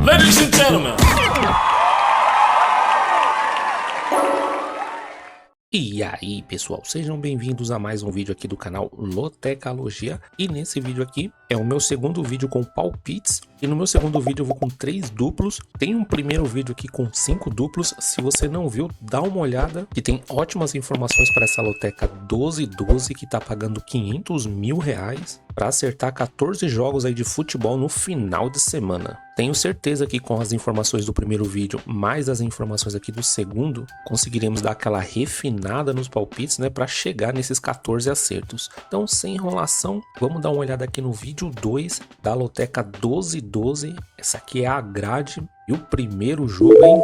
Ladies and gentlemen. E aí pessoal, sejam bem-vindos a mais um vídeo aqui do canal Lotecalogia. E nesse vídeo aqui é o meu segundo vídeo com palpites. E no meu segundo vídeo eu vou com 3 duplos. Tem um primeiro vídeo aqui com 5 duplos. Se você não viu, dá uma olhada, que tem ótimas informações para essa loteca 1212 que tá pagando 500 mil reais para acertar 14 jogos aí de futebol no final de semana. Tenho certeza que com as informações do primeiro vídeo, mais as informações aqui do segundo, conseguiremos dar aquela refinada nos palpites, né, para chegar nesses 14 acertos. Então, sem enrolação, vamos dar uma olhada aqui no vídeo 2 da loteca 1212. Essa aqui é a grade e o primeiro jogo, hein?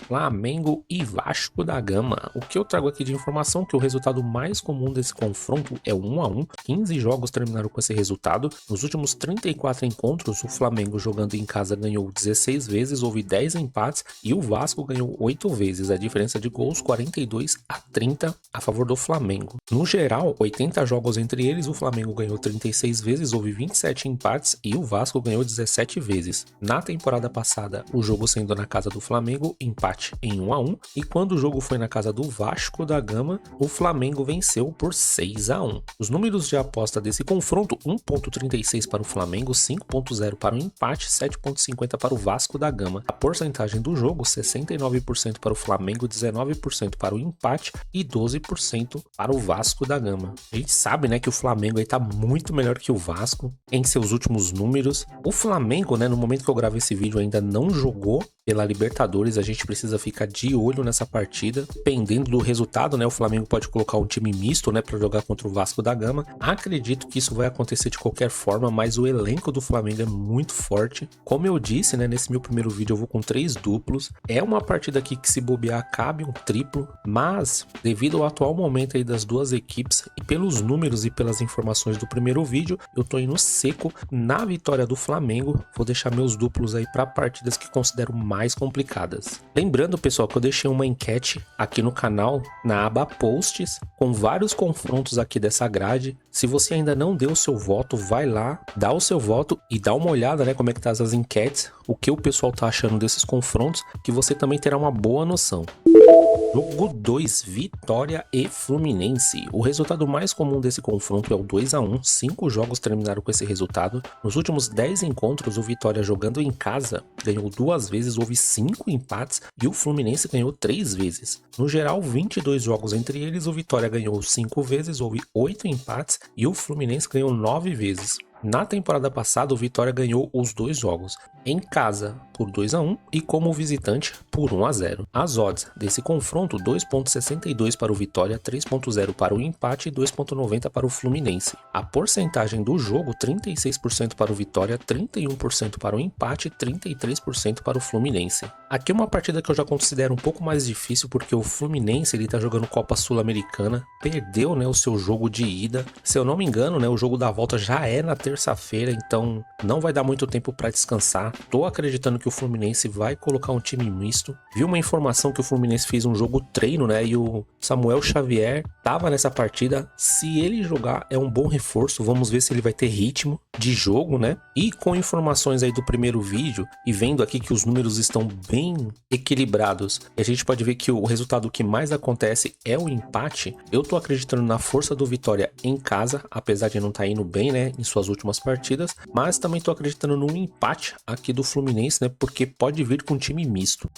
Flamengo e Vasco da Gama. O que eu trago aqui de informação é que o resultado mais comum desse confronto é o 1 a 1. 15 jogos terminaram com esse resultado. Nos últimos 34 encontros, o Flamengo jogando em casa ganhou 16 vezes, houve 10 empates e o Vasco ganhou 8 vezes. A diferença de gols 42 a 30 a favor do Flamengo. No geral, 80 jogos entre eles, o Flamengo ganhou 36 vezes, houve 27 empates e o Vasco ganhou 17 vezes. Na temporada passada, o jogo sendo na casa do Flamengo, empate em 1 a 1, e quando o jogo foi na casa do Vasco da Gama, o Flamengo venceu por 6 a 1. Os números de aposta desse confronto: 1.36 para o Flamengo, 5.0 para o empate, 7.50 para o Vasco da Gama. A porcentagem do jogo: 69% para o Flamengo, 19% para o empate e 12% para o Vasco da Gama. A gente sabe, né, que o Flamengo aí tá muito melhor que o Vasco em seus últimos números. O Flamengo, né, no momento que eu gravo esse vídeo, ainda não jogou pela Libertadores. A gente precisa ficar de olho nessa partida, dependendo do resultado, né? O Flamengo pode colocar um time misto, né, para jogar contra o Vasco da Gama. Acredito que isso vai acontecer de qualquer forma, mas o elenco do Flamengo é muito forte. Como eu disse, né, nesse meu primeiro vídeo eu vou com 3 duplos. É uma partida aqui que, se bobear, cabe um triplo, mas devido ao atual momento aí das duas equipes e pelos números e pelas informações do primeiro vídeo, eu tô indo seco na vitória do Flamengo. Vou deixar meus duplos aí para partidas que considero mais complicadas. Lembrando, pessoal, que eu deixei uma enquete aqui no canal, na aba posts, com vários confrontos aqui dessa grade. Se você ainda não deu o seu voto, vai lá, dá o seu voto e dá uma olhada, né, como é que tá as enquetes, o que o pessoal tá achando desses confrontos, que você também terá uma boa noção. Jogo 2, Vitória e Fluminense. O resultado mais comum desse confronto é o 2 a 1. 5 jogos terminaram com esse resultado. Nos últimos 10 encontros, o Vitória jogando em casa ganhou 2 vezes, houve 5 empates e o Fluminense ganhou 3 vezes. No geral, 22 jogos entre eles, o Vitória ganhou 5 vezes, houve 8 empates e o Fluminense ganhou 9 vezes. Na temporada passada, o Vitória ganhou os 2 jogos, em casa por 2 a 1 e como visitante por 1 a 0. As odds desse confronto: 2.62 para o Vitória, 3.0 para o empate e 2.90 para o Fluminense. A porcentagem do jogo: 36% para o Vitória, 31% para o empate e 33% para o Fluminense. Aqui é uma partida que eu já considero um pouco mais difícil, porque o Fluminense ele tá jogando Copa Sul-Americana, perdeu, né, o seu jogo de ida. Se eu não me engano, né, o jogo da volta já é na terça-feira, então não vai dar muito tempo para descansar. Tô acreditando que o Fluminense vai colocar um time misto. Vi uma informação que o Fluminense fez um jogo treino, né, e o Samuel Xavier tava nessa partida. Se ele jogar, é um bom reforço. Vamos ver se ele vai ter ritmo de jogo, né? E com informações aí do primeiro vídeo e vendo aqui que os números estão bem equilibrados, e a gente pode ver que o resultado que mais acontece é o empate. Eu tô acreditando na força do Vitória em casa, apesar de não estar indo bem, né, em suas últimas partidas, mas também tô acreditando no empate aqui do Fluminense, né, porque pode vir com um time misto.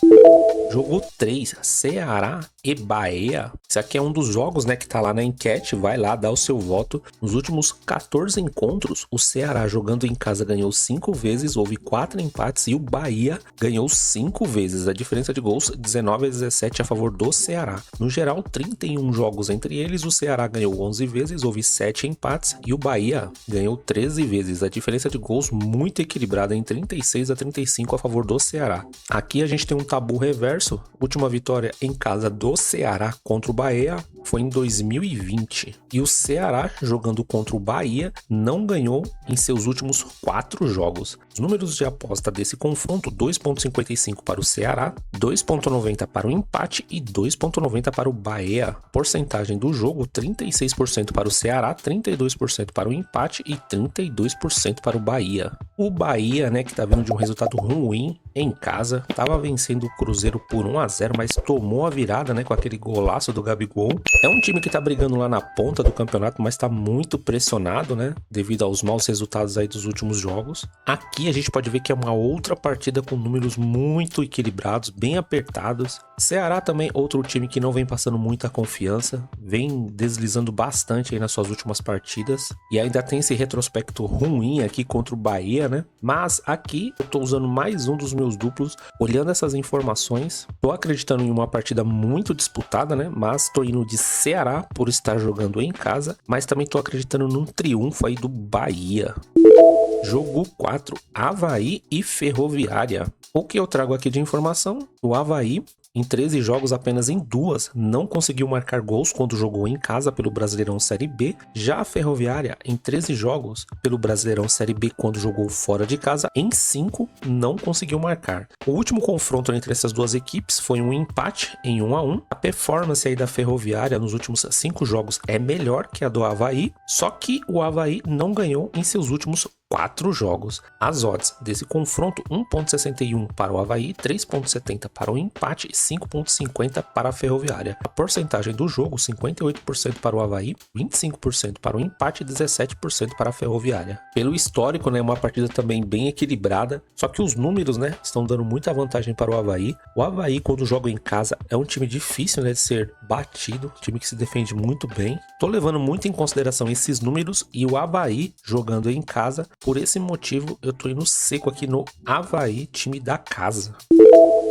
Jogo 3, Ceará e Bahia. Esse aqui é um dos jogos, né, que tá lá na enquete. Vai lá, dá o seu voto. Nos últimos 14 encontros, o Ceará jogando em casa ganhou 5 vezes, houve 4 empates e o Bahia ganhou 5 vezes. A diferença de gols: 19 a 17 a favor do Ceará. No geral, 31 jogos entre eles, o Ceará ganhou 11 vezes, houve 7 empates e o Bahia ganhou 13 vezes. A diferença de gols muito equilibrada, em 36 a 35 a favor do Ceará. Aqui a gente tem um tabu reverso. Última vitória em casa do do Ceará contra o Bahia foi em 2020. E o Ceará, jogando contra o Bahia, não ganhou em seus últimos 4 jogos. Os números de aposta desse confronto: 2,55 para o Ceará, 2,90 para o empate e 2,90 para o Bahia. Porcentagem do jogo: 36% para o Ceará, 32% para o empate e 32% para o Bahia. O Bahia, né, que tá vindo de um resultado ruim em casa, tava vencendo o Cruzeiro por 1-0, mas tomou a virada, né, com aquele golaço do Gabigol. É um time que tá brigando lá na ponta do campeonato, mas tá muito pressionado, né, devido aos maus resultados aí dos últimos jogos. Aqui a gente pode ver que é uma outra partida com números muito equilibrados, bem apertados. Ceará também, outro time que não vem passando muita confiança, vem deslizando bastante aí nas suas últimas partidas, e ainda tem esse retrospecto ruim aqui contra o Bahia, né? Mas aqui eu tô usando mais um dos meus duplos, olhando essas informações, tô acreditando em uma partida muito disputada, né? Mas tô indo de Ceará por estar jogando em casa, mas também tô acreditando num triunfo aí do Bahia. Jogo 4, Avaí e Ferroviária. O que eu trago aqui de informação? O Avaí, em 13 jogos, apenas em 2 não conseguiu marcar gols quando jogou em casa pelo Brasileirão Série B. Já a Ferroviária, em 13 jogos pelo Brasileirão Série B quando jogou fora de casa, em 5 não conseguiu marcar. O último confronto entre essas duas equipes foi um empate em 1-1. A performance aí da Ferroviária nos últimos 5 jogos é melhor que a do Avaí, só que o Avaí não ganhou em seus últimos 4 jogos. As odds desse confronto: 1,61 para o Avaí, 3,70 para o empate e 5,50 para a Ferroviária. A porcentagem do jogo: 58% para o Avaí, 25% para o empate e 17% para a Ferroviária. Pelo histórico, né, uma partida também bem equilibrada, só que os números, né, estão dando muita vantagem para o Avaí. O Avaí, quando joga em casa, é um time difícil, né, de ser batido, time que se defende muito bem. Tô levando muito em consideração esses números e o Avaí jogando em casa. Por esse motivo, eu tô indo seco aqui no Avaí, time da casa.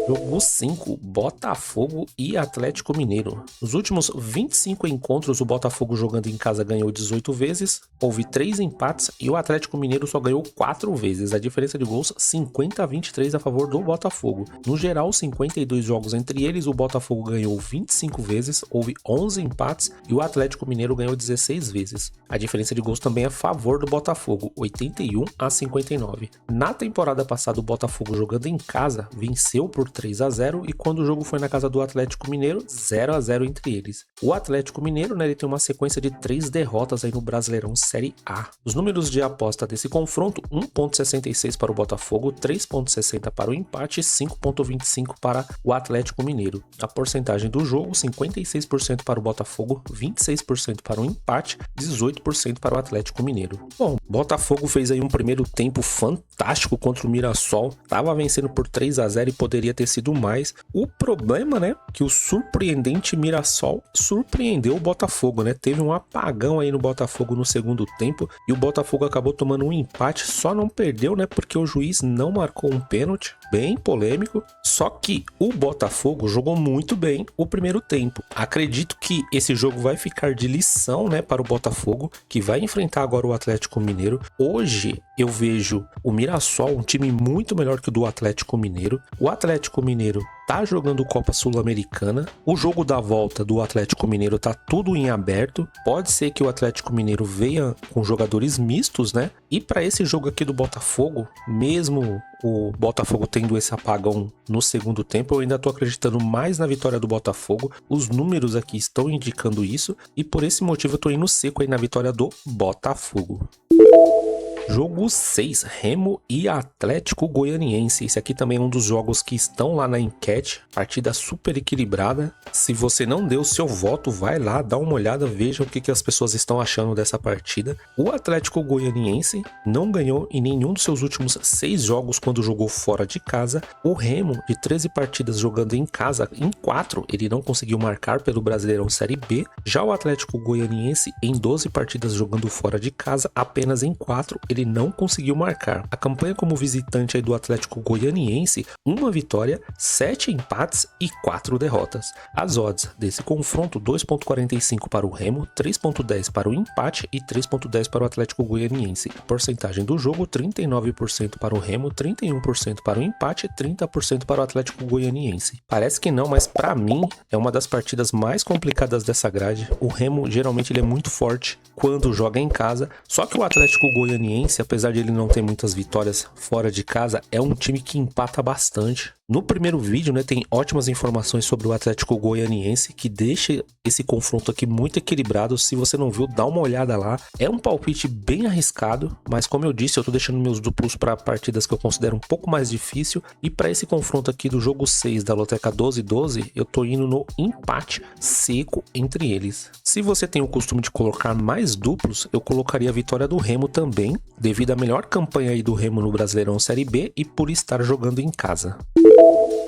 Jogo 5, Botafogo e Atlético Mineiro. Nos últimos 25 encontros, o Botafogo jogando em casa ganhou 18 vezes, houve 3 empates e o Atlético Mineiro só ganhou 4 vezes. A diferença de gols: 50-23 a favor do Botafogo. No geral, 52 jogos entre eles, o Botafogo ganhou 25 vezes, houve 11 empates e o Atlético Mineiro ganhou 16 vezes. A diferença de gols também é a favor do Botafogo, 81-59. Na temporada passada, o Botafogo jogando em casa venceu por 3-0 e quando o jogo foi na casa do Atlético Mineiro, 0-0 entre eles. O Atlético Mineiro, né, ele tem uma sequência de 3 derrotas aí no Brasileirão Série A. Os números de aposta desse confronto: 1,66 para o Botafogo, 3,60 para o empate e 5,25 para o Atlético Mineiro. A porcentagem do jogo: 56% para o Botafogo, 26% para o empate, 18% para o Atlético Mineiro. Bom, Botafogo fez aí um primeiro tempo fantástico contra o Mirassol, tava vencendo por 3-0 e poderia ter sido mais. O problema, né, que o surpreendente Mirassol surpreendeu o Botafogo, né? Teve um apagão aí no Botafogo no segundo tempo e o Botafogo acabou tomando um empate, só não perdeu, né, porque o juiz não marcou um pênalti, bem polêmico. Só que o Botafogo jogou muito bem o primeiro tempo. Acredito que esse jogo vai ficar de lição, né, para o Botafogo, que vai enfrentar agora o Atlético Mineiro. Hoje eu vejo o Mirassol um time muito melhor que o do Atlético Mineiro. O Atlético Mineiro tá jogando Copa Sul-Americana. O jogo da volta do Atlético Mineiro tá tudo em aberto. Pode ser que o Atlético Mineiro venha com jogadores mistos, né? E para esse jogo aqui do Botafogo, mesmo o Botafogo tendo esse apagão no segundo tempo, eu ainda tô acreditando mais na vitória do Botafogo. Os números aqui estão indicando isso e por esse motivo eu tô indo seco aí na vitória do Botafogo. Jogo 6, Remo e Atlético Goianiense. Esse aqui também é um dos jogos que estão lá na enquete. Partida super equilibrada. Se você não deu seu voto, vai lá, dá uma olhada, veja o que as pessoas estão achando dessa partida. O Atlético Goianiense não ganhou em nenhum dos seus últimos 6 jogos quando jogou fora de casa. O Remo, de 13 partidas jogando em casa, em 4 ele não conseguiu marcar pelo Brasileirão Série B. Já o Atlético Goianiense, em 12 partidas jogando fora de casa, apenas em 4 ele não conseguiu marcar. A campanha como visitante aí do Atlético Goianiense, 1 vitória, 7 empates e 4 derrotas. As odds desse confronto, 2.45 para o Remo, 3.10 para o empate e 3.10 para o Atlético Goianiense. A porcentagem do jogo, 39% para o Remo, 31% para o empate e 30% para o Atlético Goianiense. Parece que não, mas para mim é uma das partidas mais complicadas dessa grade. O Remo geralmente ele é muito forte quando joga em casa, só que o Atlético Goianiense, apesar de ele não ter muitas vitórias fora de casa, é um time que empata bastante. No primeiro vídeo, né, tem ótimas informações sobre o Atlético Goianiense, que deixa esse confronto aqui muito equilibrado. Se você não viu, dá uma olhada lá. É um palpite bem arriscado, mas como eu disse, eu tô deixando meus duplos para partidas que eu considero um pouco mais difícil. E para esse confronto aqui do jogo 6 da Loteca 12-12, eu tô indo no empate seco entre eles. Se você tem o costume de colocar mais duplos, eu colocaria a vitória do Remo também, devido à melhor campanha aí do Remo no Brasileirão Série B e por estar jogando em casa.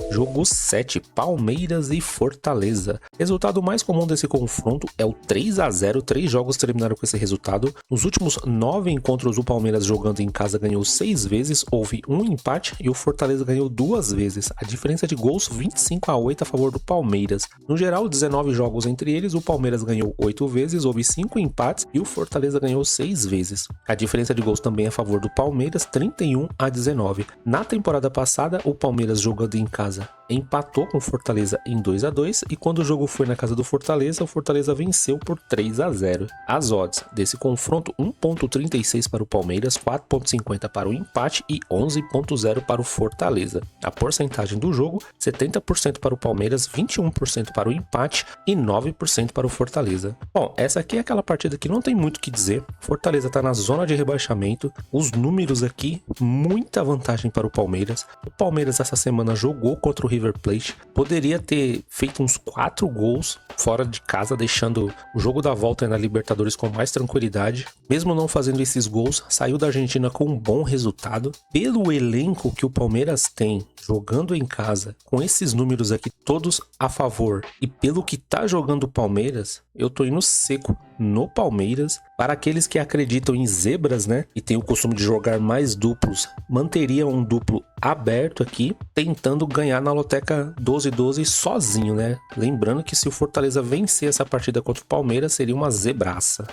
Jogo 7, Palmeiras e Fortaleza. Resultado mais comum desse confronto é o 3-0, 3 jogos terminaram com esse resultado. Nos últimos 9 encontros, o Palmeiras jogando em casa ganhou 6 vezes, houve um empate e o Fortaleza ganhou 2 vezes. A diferença de gols, 25-8 a favor do Palmeiras. No geral, 19 jogos entre eles, o Palmeiras ganhou 8 vezes, houve 5 empates e o Fortaleza ganhou 6 vezes. A diferença de gols também é a favor do Palmeiras, 31-19. Na temporada passada, o Palmeiras jogando em casa empatou com o Fortaleza em 2-2 e quando o jogo foi na casa do Fortaleza, o Fortaleza venceu por 3-0. As odds desse confronto, 1.36 para o Palmeiras, 4.50 para o empate e 11.0 para o Fortaleza. A porcentagem do jogo, 70% para o Palmeiras, 21% para o empate e 9% para o Fortaleza. Bom, essa aqui é aquela partida que não tem muito o que dizer. Fortaleza está na zona de rebaixamento. Os números aqui, muita vantagem para o Palmeiras. O Palmeiras essa semana jogou contra o River Plate, poderia ter feito uns 4 gols fora de casa, deixando o jogo da volta na Libertadores com mais tranquilidade. Mesmo não fazendo esses gols, saiu da Argentina com um bom resultado. Pelo elenco que o Palmeiras tem, jogando em casa, com esses números aqui todos a favor, e pelo que tá jogando o Palmeiras, eu tô indo seco no Palmeiras. Para aqueles que acreditam em zebras, né, e tem o costume de jogar mais duplos, manteria um duplo aberto aqui, tentando ganhar na Loteca 12-12 sozinho, né? Lembrando que se o Fortaleza vencer essa partida contra o Palmeiras, seria uma zebraça.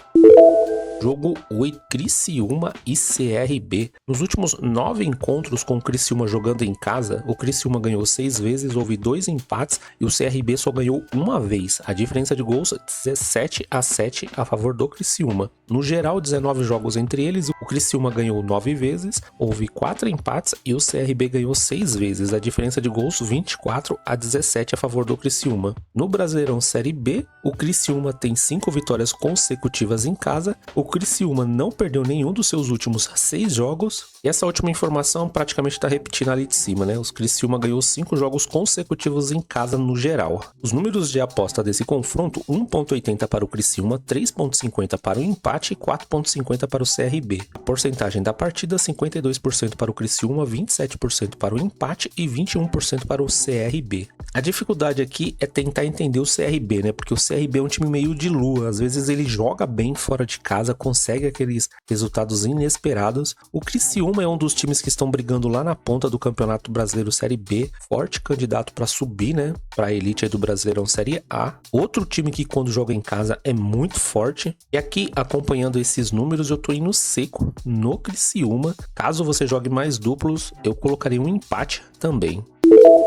Jogo 8, Criciúma e CRB. Nos últimos 9 encontros com o Criciúma jogando em casa, o Criciúma ganhou 6 vezes, houve 2 empates e o CRB só ganhou 1 vez. A diferença de gols, 17-7 a favor do Criciúma. No geral, 19 jogos entre eles, o Criciúma ganhou 9 vezes, houve 4 empates e o CRB ganhou 6 vezes. A diferença de gols, 24-17 a favor do Criciúma. No Brasileirão Série B, o Criciúma tem 5 vitórias consecutivas em casa. O Criciúma não perdeu nenhum dos seus últimos 6 jogos. E essa última informação praticamente está repetindo ali de cima, né? O Criciúma ganhou 5 jogos consecutivos em casa no geral. Os números de aposta desse confronto, 1.80 para o Criciúma, 3.50 para o empate e 4.50 para o CRB. A porcentagem da partida, 52% para o Criciúma, 27% para o empate e 21% para o CRB. A dificuldade aqui é tentar entender o CRB, né? Porque o CRB é um time meio de lua. Às vezes ele joga bem fora de casa, consegue aqueles resultados inesperados. O Criciúma é um dos times que estão brigando lá na ponta do Campeonato Brasileiro Série B, forte candidato para subir, né, para a elite aí do Brasileirão Série A. Outro time que quando joga em casa é muito forte. E aqui, acompanhando esses números, eu tô indo seco no Criciúma. Caso você jogue mais duplos, eu colocaria um empate também.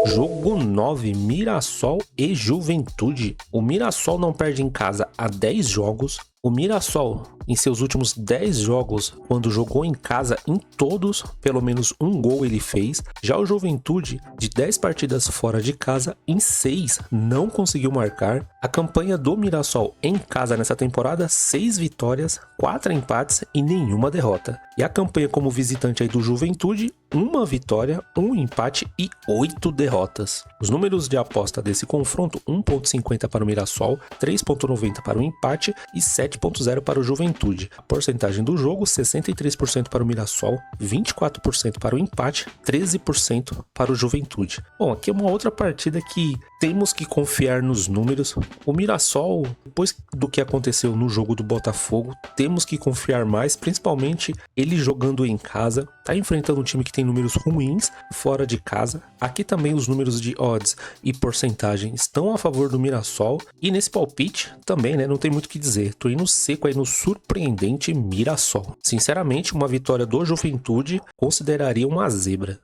Jogo 9, Mirassol e Juventude. O Mirassol não perde em casa há 10 jogos. O Mirassol, em seus últimos 10 jogos, quando jogou em casa, em todos, pelo menos um gol ele fez. Já o Juventude, de 10 partidas fora de casa, em 6 não conseguiu marcar. A campanha do Mirassol em casa nessa temporada, 6 vitórias, 4 empates e nenhuma derrota. E a campanha como visitante aí do Juventude, 1 vitória, 1 empate e 8 derrotas. Os números de aposta desse confronto, 1.50 para o Mirassol, 3.90 para o empate e 7.0 para o Juventude. Juventude. A porcentagem do jogo, 63% para o Mirassol, 24% para o empate, 13% para o Juventude. Bom, aqui é uma outra partida que temos que confiar nos números. O Mirassol, depois do que aconteceu no jogo do Botafogo, temos que confiar mais, principalmente ele jogando em casa. Tá enfrentando um time que tem números ruins fora de casa. Aqui também os números de odds e porcentagem estão a favor do Mirassol. E nesse palpite também, né, não tem muito o que dizer. Tô indo seco aí no surpreendente Mirassol. Sinceramente, uma vitória do Juventude consideraria uma zebra.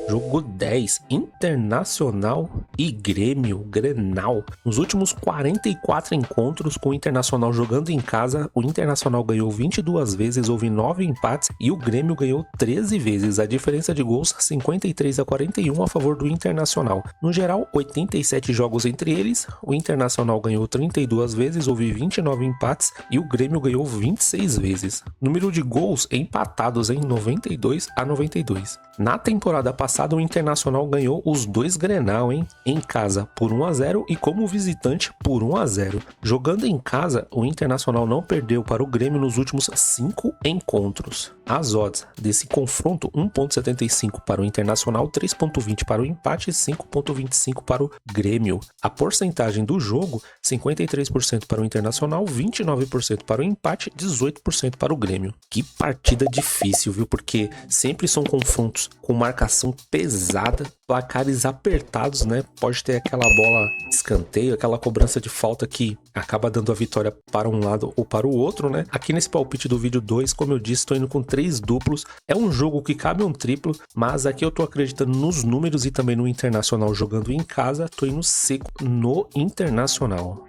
Jogo 10, Internacional e Grêmio, Grenal. Nos últimos 44 encontros com o Internacional jogando em casa, o Internacional ganhou 22 vezes, houve 9 empates e o Grêmio ganhou 13 vezes. A diferença de gols 53-41 a favor do Internacional. No geral, 87 jogos entre eles, o Internacional ganhou 32 vezes, houve 29 empates e o Grêmio ganhou 26 vezes. Número de gols empatados em 92-92. Na temporada passada, o Internacional ganhou os dois Grenal, em casa por 1-0 e como visitante por 1-0. Jogando em casa, o Internacional não perdeu para o Grêmio nos últimos 5 encontros. As odds desse confronto, 1.75 para o Internacional, 3.20 para o empate e 5.25 para o Grêmio. A porcentagem do jogo, 53% para o Internacional, 29% para o empate, 18% para o Grêmio. Que partida difícil, viu? Porque sempre são confrontos com marcação pesada, placares apertados, né? Pode ter aquela bola de escanteio, aquela cobrança de falta que acaba dando a vitória para um lado ou para o outro, né? Aqui nesse palpite do vídeo 2, como eu disse, estou indo com 3 duplos. É um jogo que cabe um triplo, mas aqui eu tô acreditando nos números e também no Internacional jogando em casa. Tô indo seco no Internacional.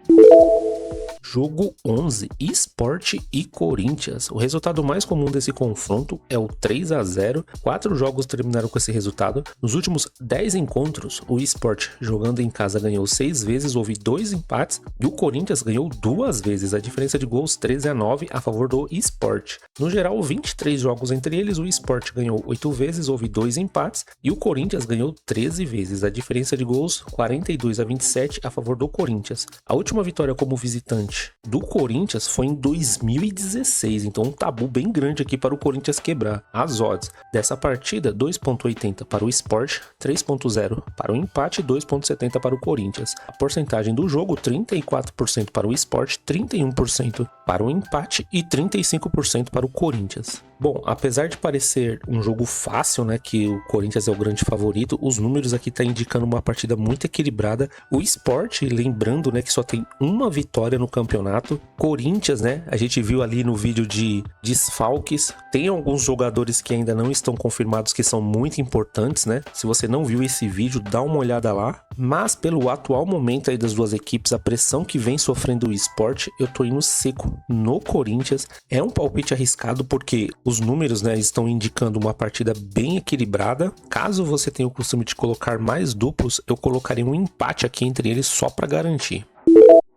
Jogo 11, Sport e Corinthians. O resultado mais comum desse confronto é o 3-0. 4 jogos terminaram com esse resultado. Nos últimos 10 encontros, o Sport jogando em casa ganhou 6 vezes, houve 2 empates e o Corinthians ganhou 2 vezes. A diferença de gols 13-9 a favor do Sport. No geral, 23 jogos entre eles, o Sport ganhou 8 vezes, houve 2 empates e o Corinthians ganhou 13 vezes. A diferença de gols 42-27 a favor do Corinthians. A última vitória como visitante do Corinthians foi em 2016, então um tabu bem grande aqui para o Corinthians quebrar. As odds dessa partida, 2.80 para o Sport, 3.0 para o empate e 2.70 para o Corinthians. A porcentagem do jogo, 34% para o Sport, 31% para o empate e 35% para o Corinthians. Bom, apesar de parecer um jogo fácil, né, que o Corinthians é o grande favorito, os números aqui tá indicando uma partida muito equilibrada. O Sport, lembrando, né, que só tem uma vitória no campeonato. Corinthians, né, a gente viu ali no vídeo de desfalques, tem alguns jogadores que ainda não estão confirmados que são muito importantes, né? Se você não viu esse vídeo, dá uma olhada lá. Mas pelo atual momento aí das duas equipes, a pressão que vem sofrendo o Sport, eu tô indo seco no Corinthians. É um palpite arriscado porque os números, né, estão indicando uma partida bem equilibrada. Caso você tenha o costume de colocar mais duplos, eu colocaria um empate aqui entre eles só para garantir.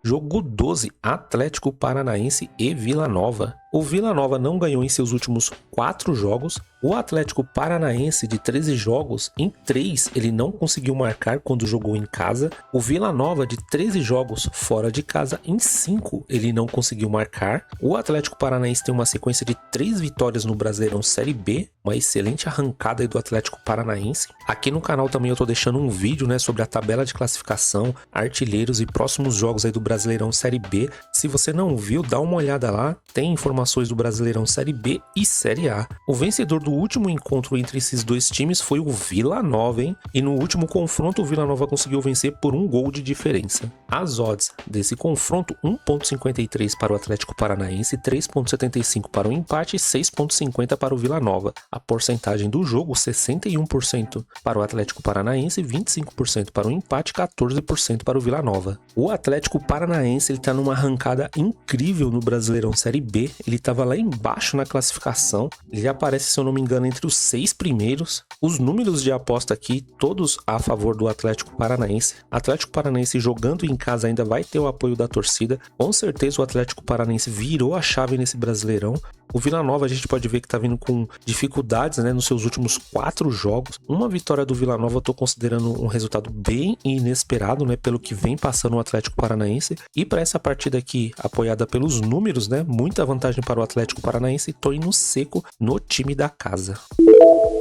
Jogo 12, Atlético Paranaense e Vila Nova. O Vila Nova não ganhou em seus últimos 4 jogos. O Atlético Paranaense, de 13 jogos, em 3 ele não conseguiu marcar quando jogou em casa. O Vila Nova, de 13 jogos fora de casa, em 5 ele não conseguiu marcar. O Atlético Paranaense tem uma sequência de 3 vitórias no Brasileirão Série B, uma excelente arrancada aí do Atlético Paranaense. Aqui no canal também eu tô deixando um vídeo, né, sobre a tabela de classificação, artilheiros e próximos jogos aí do Brasileirão Série B. Se você não viu, dá uma olhada lá, tem informações do Brasileirão Série B e Série A. O vencedor do último encontro entre esses dois times foi o Vila Nova, hein? E no último confronto o Vila Nova conseguiu vencer por 1 gol de diferença. As odds desse confronto, 1.53 para o Atlético Paranaense, 3.75 para o empate e 6.50 para o Vila Nova. A porcentagem do jogo, 61% para o Atlético Paranaense, 25% para o empate e 14% para o Vila Nova. O Atlético Paranaense está numa arrancada incrível no Brasileirão Série B. Ele estava lá embaixo na classificação. Ele já aparece, se eu não me engano, entre os 6 primeiros. Os números de aposta aqui, todos a favor do Atlético Paranaense. Atlético Paranaense jogando em casa ainda vai ter o apoio da torcida. Com certeza o Atlético Paranaense virou a chave nesse Brasileirão. O Vila Nova a gente pode ver que tá vindo com dificuldades, né, nos seus últimos 4 jogos. Uma vitória do Vila Nova eu tô considerando um resultado bem inesperado, né, pelo que vem passando o Atlético Paranaense. E para essa partida aqui, apoiada pelos números, né, muita vantagem para o Atlético Paranaense, tô indo seco no time da casa.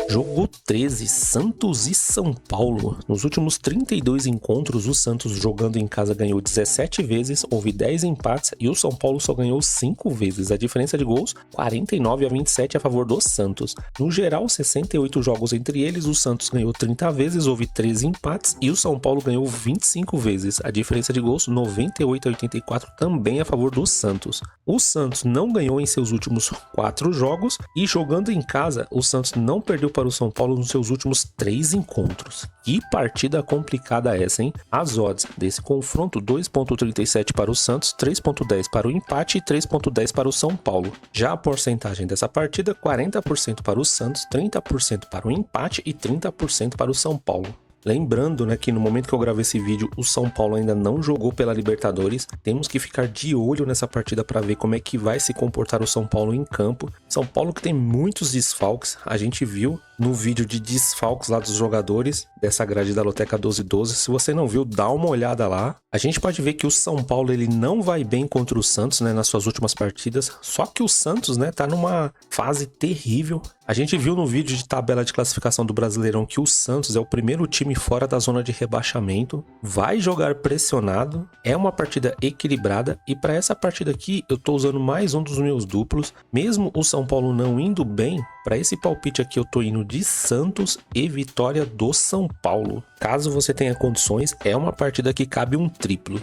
Jogo 13, Santos e São Paulo. Nos últimos 32 encontros, o Santos jogando em casa ganhou 17 vezes, houve 10 empates e o São Paulo só ganhou 5 vezes. A diferença de gols, 49-27 a favor do Santos. No geral, 68 jogos entre eles, o Santos ganhou 30 vezes, houve 13 empates e o São Paulo ganhou 25 vezes. A diferença de gols, 98-84 também a favor do Santos. O Santos não ganhou em seus últimos 4 jogos e jogando em casa, o Santos não perdeu para o São Paulo nos seus últimos 3 encontros. Que partida complicada essa, hein? As odds desse confronto, 2.37 para o Santos, 3.10 para o empate e 3.10 para o São Paulo. Já a porcentagem dessa partida, 40% para o Santos, 30% para o empate e 30% para o São Paulo. Lembrando, né, que no momento que eu gravo esse vídeo, o São Paulo ainda não jogou pela Libertadores. Temos que ficar de olho nessa partida para ver como é que vai se comportar o São Paulo em campo. São Paulo que tem muitos desfalques, a gente viu no vídeo de desfalques lá dos jogadores dessa grade da Loteca 1212. Se você não viu, dá uma olhada lá. A gente pode ver que o São Paulo ele não vai bem contra o Santos, né, nas suas últimas partidas. Só que o Santos, né, tá numa fase terrível. A gente viu no vídeo de tabela de classificação do Brasileirão que o Santos é o primeiro time fora da zona de rebaixamento. Vai jogar pressionado. É uma partida equilibrada. E para essa partida aqui, eu tô usando mais um dos meus duplos. Mesmo o São Paulo não indo bem, para esse palpite aqui eu tô indo de Santos e vitória do São Paulo. Caso você tenha condições, é uma partida que cabe um triplo.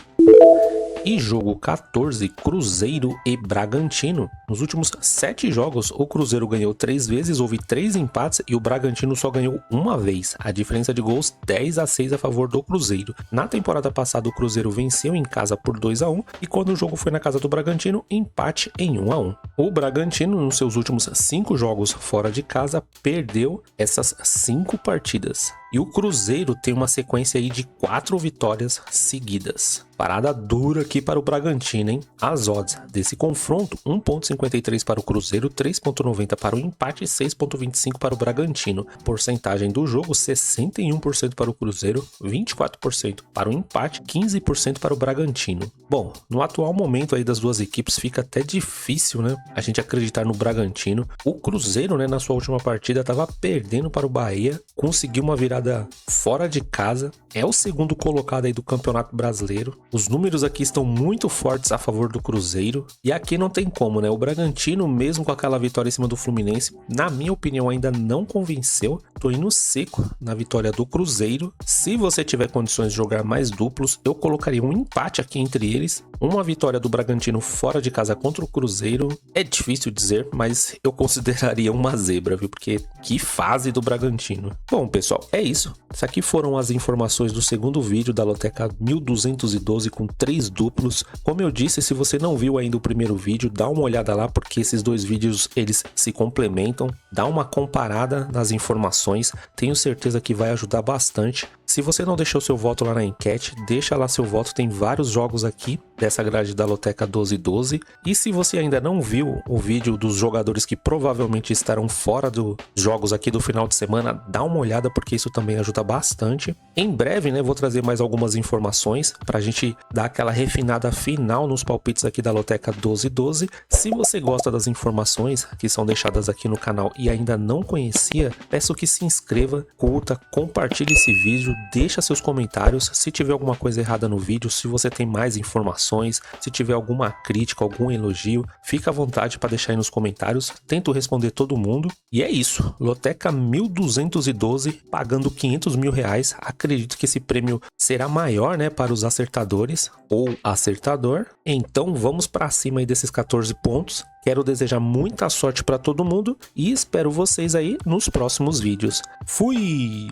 E jogo 14, Cruzeiro e Bragantino. Nos últimos 7 jogos, o Cruzeiro ganhou 3 vezes, houve 3 empates e o Bragantino só ganhou uma vez. A diferença de gols, 10-6 a favor do Cruzeiro. Na temporada passada, o Cruzeiro venceu em casa por 2-1 e quando o jogo foi na casa do Bragantino, empate em 1-1. O Bragantino, nos seus últimos 5 jogos fora de casa, perdeu essas 5 partidas. E o Cruzeiro tem uma sequência aí de 4 vitórias seguidas. Parada dura aqui para o Bragantino, hein? As odds desse confronto, 1.53 para o Cruzeiro, 3.90 para o empate e 6.25 para o Bragantino. Porcentagem do jogo, 61% para o Cruzeiro, 24% para o empate, 15% para o Bragantino. Bom, no atual momento aí das duas equipes fica até difícil, né, a gente acreditar no Bragantino. O Cruzeiro, né, na sua última partida estava perdendo para o Bahia, conseguiu uma virada fora de casa, é o segundo colocado aí do Campeonato Brasileiro. Os números aqui estão muito fortes a favor do Cruzeiro e aqui não tem como, né? O Bragantino, mesmo com aquela vitória em cima do Fluminense, na minha opinião ainda não convenceu. Tô indo seco na vitória do Cruzeiro. Se você tiver condições de jogar mais duplos, eu colocaria um empate aqui entre eles. Uma vitória do Bragantino fora de casa contra o Cruzeiro. É difícil dizer, mas eu consideraria uma zebra, viu? Porque que fase do Bragantino. Bom, pessoal, é isso. Essas aqui foram as informações do segundo vídeo da Loteca 1212 com 3 duplos. Como eu disse, se você não viu ainda o primeiro vídeo, dá uma olhada lá porque esses dois vídeos eles se complementam. Dá uma comparada nas informações, tenho certeza que vai ajudar bastante. Se você não deixou seu voto lá na enquete, deixa lá seu voto, tem vários jogos aqui dessa grade da Loteca 1212. E se você ainda não viu o vídeo dos jogadores que provavelmente estarão fora dos jogos aqui do final de semana, dá uma olhada porque isso também ajuda bastante. Em breve, né, vou trazer mais algumas informações pra gente dar aquela refinada final nos palpites aqui da Loteca 1212. Se você gosta das informações que são deixadas aqui no canal e ainda não conhecia, peço que se inscreva, curta, compartilhe esse vídeo, deixa seus comentários. Se tiver alguma coisa errada no vídeo, se você tem mais informações, se tiver alguma crítica, algum elogio, fica à vontade para deixar aí nos comentários. Tento responder todo mundo. E é isso, Loteca 1212 pagando 500 mil reais. Acredito que esse prêmio será maior, né, para os acertadores ou acertador. Então vamos para cima aí desses 14 pontos. Quero desejar muita sorte para todo mundo e espero vocês aí nos próximos vídeos. Fui!